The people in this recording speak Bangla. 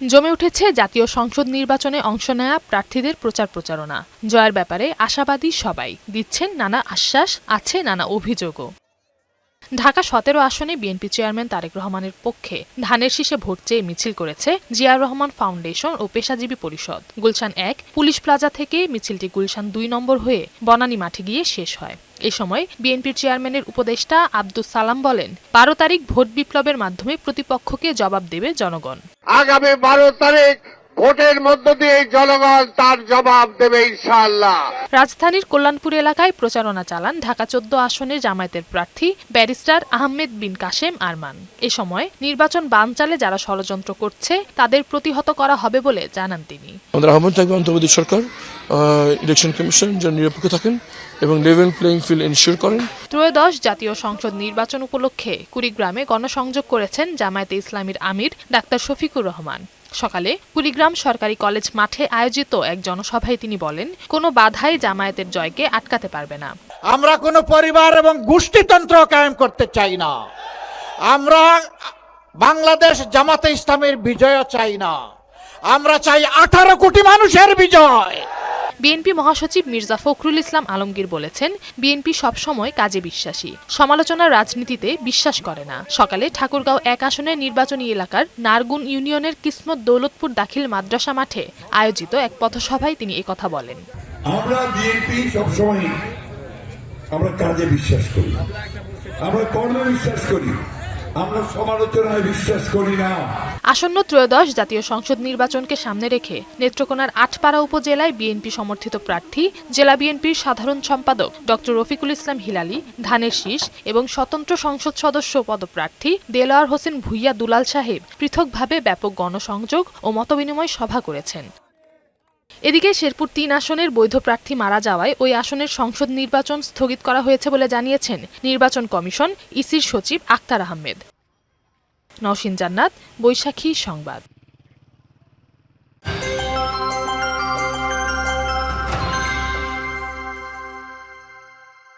জমে উঠেছে জাতীয় সংসদ নির্বাচনে অংশ নেয়া প্রার্থীদের প্রচারণা। জয়ের ব্যাপারে আশাবাদী সবাই, দিচ্ছেন নানা আশ্বাস, আছে নানা অভিযোগও। ঢাকা ১৭ আসনে বিএনপি চেয়ারম্যান তারেক রহমানের পক্ষে ধানের শীষে ভোট চেয়ে মিছিল করেছে জিয়াউর রহমান ফাউন্ডেশন ও পেশাজীবী পরিষদ। গুলশান ১ পুলিশ প্লাজা থেকে মিছিলটি গুলশান ২ নম্বর হয়ে বনানী মাঠে গিয়ে শেষ হয়। এ সময় বিএনপির চেয়ারম্যানের উপদেষ্টা আব্দুস সালাম বলেন, ১২ তারিখ ভোট বিপ্লবের মাধ্যমে প্রতিপক্ষকে জবাব দেবে জনগণ। আগামী ১২ তারিখ ভোটের মধ্য দিয়ে জনগণ তার জবাব দেবে ইনশাআল্লাহ। রাজধানীর কল্যাণপুর এলাকায় প্রচারণা চালান ঢাকা ১৪ আসনের জামায়াতের প্রার্থী ব্যারিস্টার আহমেদ বিন কাশেম আরমান। এ সময় নির্বাচন বানচালে যারা ষড়যন্ত্র করছে তাদের প্রতিহত করা হবে বলে জানান তিনি। আমাদের আহ্বান থাকবে অন্তর্বর্তী সরকার, ইলেকশন কমিশন যেন নিরপেক্ষ থাকেন এবং লেভেল প্লেইং ফিল্ড এনশিওর করেন। ত্রয়োদশ জাতীয় সংসদ নির্বাচন উপলক্ষে কুড়িগ্রামে গণসংযোগ করেছেন জামায়াতে ইসলামীর আমির ডাক্তার শফিকুর রহমান। সকালে কুড়িগ্রাম সরকারি কলেজ মাঠে আয়োজিত এক জনসভায় তিনি বলেন, কোনো বাধাই জামায়াতের জয়কে আটকাতে পারবে না। আমরা কোনো পরিবার এবং গোষ্ঠীতন্ত্র কায়েম করতে চাই না। আমরা বাংলাদেশ জামাতে ইসলামের বিজয় চাই না। আমরা চাই 18 কোটি মানুষের বিজয়। বিএনপি মহাসচিব মির্জা ফখরুল ইসলাম আলমগীর বলেছেন, বিএনপি সবসময় কাজে বিশ্বাসী, সমালোচনার রাজনীতিতে বিশ্বাস করে না। সকালে ঠাকুরগাঁও ১ আসনের নির্বাচনী এলাকার নারগুন ইউনিয়নের কিসমত দৌলতপুর দাখিল মাদ্রাসা মাঠে আয়োজিত এক পথসভায় তিনি একথা বলেন। আমরা বিএনপি সবসময় আমরা কাজে বিশ্বাস করি, আমরা কর্মে বিশ্বাস করি, আমরা সমালোচনায় বিশ্বাস করি না। আসন্ন ত্রয়োদশ জাতীয় সংসদ নির্বাচনকে সামনে রেখে নেত্রকোনার আটপাড়া উপজেলায় বিএনপি সমর্থিত প্রার্থী জেলা বিএনপির সাধারণ সম্পাদক ডক্টর রফিকুল ইসলাম হিলালী, ধানের শীষ এবং স্বতন্ত্র সংসদ সদস্য পদপ্রার্থী দেলোয়ার হোসেন ভূঁইয়া দুলাল সাহেব পৃথকভাবে ব্যাপক গণসংযোগ ও মতবিনিময় সভা করেছেন। এদিকে শেরপুর ৩ আসনের বৈধ প্রার্থী মারা যাওয়ায় ওই আসনের সংসদ নির্বাচন স্থগিত করা হয়েছে বলে জানিয়েছেন নির্বাচন কমিশন ইসির সচিব আক্তার আহমেদ। নওশীন জান্নাত, বৈশাখী সংবাদ।